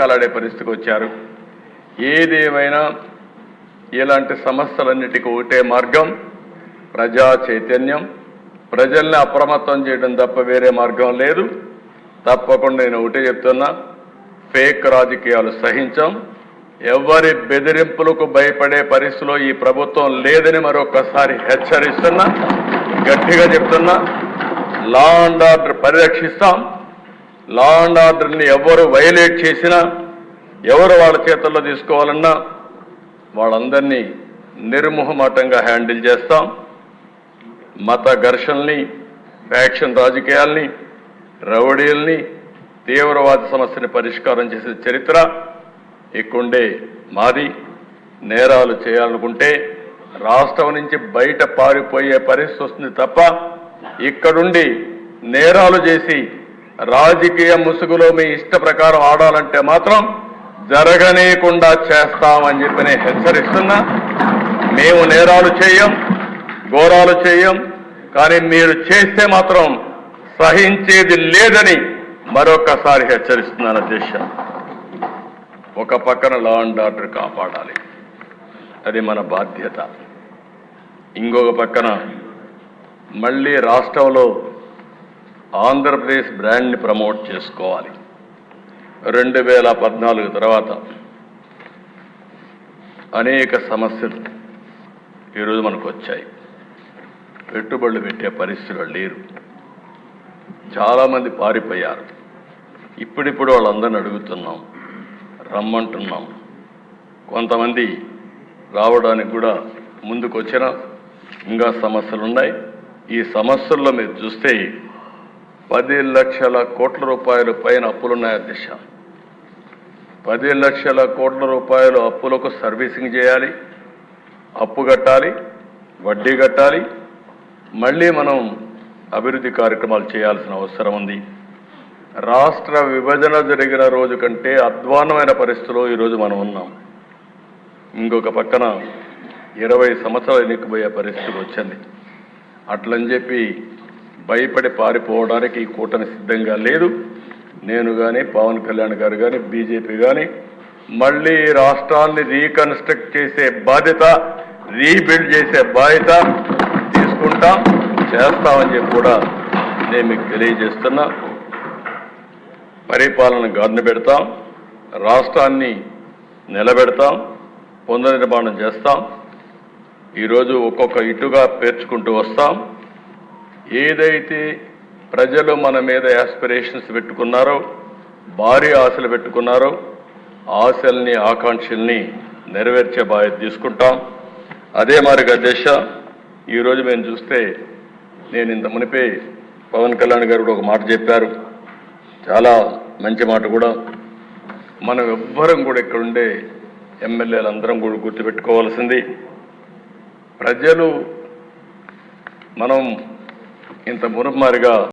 నాటకాలాడే పరిస్థితికి వచ్చారు. ఏదేమైనా ఇలాంటి సమస్యలన్నిటికీ ఒకటే మార్గం, ప్రజా చైతన్యం, ప్రజల్ని అప్రమత్తం చేయడం తప్ప వేరే మార్గం లేదు. తప్పకుండా నేను ఒకటే చెప్తున్నా, ఫేక్ రాజకీయాలు సహించాం. ఎవరి బెదిరింపులకు భయపడే పరిస్థితిలో ఈ ప్రభుత్వం లేదని మరొకసారి హెచ్చరిస్తున్నా, గట్టిగా చెప్తున్నా. లా అండ్ ఆర్డర్ పరిరక్షిస్తాం. లా అండ్ ఆర్డర్ని ఎవరు వైలేట్ చేసినా, ఎవరు వాళ్ళ చేతుల్లో తీసుకోవాలన్నా వాళ్ళందరినీ నిర్మోహమాటంగా హ్యాండిల్ చేస్తాం. మత ఘర్షణల్ని, ఫ్యాక్షన్ రాజకీయాల్ని, రౌడీల్ని, తీవ్రవాద సమస్యని పరిష్కారం చేసే చరిత్ర ఇక్కడే మాది. నేరాలు చేయాలనుకుంటే రాష్ట్రం నుంచి బయట పారిపోయే పరిస్థితి వస్తుంది తప్ప ఇక్కడుండి నేరాలు చేసి రాజకీయ ముసుగులో మీ ఇష్ట ప్రకారం ఆడాలంటే మాత్రం జరగనీయకుండా చేస్తామని చెప్పి నేను హెచ్చరిస్తున్నా. మేము నేరాలు చేయం, ఘోరాలు చేయం, కానీ మీరు చేస్తే మాత్రం సహించేది లేదని మరొకసారి హెచ్చరిస్తున్నాను అధ్యక్ష. ఒక పక్కన లా అండ్ ఆర్డర్ కాపాడాలి, అది మన బాధ్యత. ఇంకొక పక్కన మళ్ళీ రాష్ట్రంలో ఆంధ్రప్రదేశ్ బ్రాండ్ని ప్రమోట్ చేసుకోవాలి. 2014 తర్వాత అనేక సమస్యలు ఈరోజు మనకు వచ్చాయి. పెట్టుబడులు పెట్టే పరిస్థితులు లేరు, చాలామంది పారిపోయారు. ఇప్పుడిప్పుడు వాళ్ళందరిని అడుగుతున్నాం, రమ్మంటున్నాం. కొంతమంది రావడానికి కూడా ముందుకు వచ్చినా ఇంకా సమస్యలు ఉన్నాయి. ఈ సమస్యల్లో మీరు చూస్తే 10 లక్షల కోట్ల రూపాయలు పైన అప్పులున్నాయి అధ్యక్ష. 10 లక్షల కోట్ల రూపాయలు అప్పులకు సర్వీసింగ్ చేయాలి, అప్పు కట్టాలి, వడ్డీ కట్టాలి. మళ్ళీ మనం అభివృద్ధి కార్యక్రమాలు చేయాల్సిన అవసరం ఉంది. రాష్ట్ర విభజన జరిగిన రోజు కంటే అధ్వాన్నమైన పరిస్థితిలో ఈరోజు మనం ఉన్నాం. ఇంకొక పక్కన 20 సంవత్సరాలు ఎన్నికపోయే పరిస్థితి వచ్చింది. అట్లని చెప్పి భయపడి పారిపోవడానికి ఈ కూటమి సిద్ధంగా లేదు. నేను కానీ, పవన్ కళ్యాణ్ గారు కానీ, బీజేపీ కానీ మళ్ళీ రాష్ట్రాన్ని రీకన్స్ట్రక్ట్ చేసే బాధ్యత, రీబిల్డ్ చేసే బాధ్యత తీసుకుంటాం, చేస్తామని చెప్పి కూడా నేను మీకు తెలియజేస్తున్నా. పరిపాలన గాడిన పెడతాం, రాష్ట్రాన్ని నిలబెడతాం, పునర్నిర్మాణం చేస్తాం. ఈరోజు ఒక్కొక్క ఇటుగా పేర్చుకుంటూ వస్తాం. ఏదైతే ప్రజలు మన మీద యాస్పిరేషన్స్ పెట్టుకున్నారో, భారీ ఆశలు పెట్టుకున్నారో, ఆశల్ని, ఆకాంక్షల్ని నెరవేర్చే బాధ్యత తీసుకుంటాం. అదే మరి అధ్యక్ష, ఈరోజు మేము చూస్తే, నేను ఇంత మునిపే పవన్ కళ్యాణ్ గారు కూడా ఒక మాట చెప్పారు, చాలా మంచి మాట కూడా. మనం ఎవ్వరం కూడా ఇక్కడ ఉండే ఎమ్మెల్యేలు అందరం కూడా గుర్తుపెట్టుకోవాల్సింది, ప్రజలు మనం ఇంత మురుమారిగా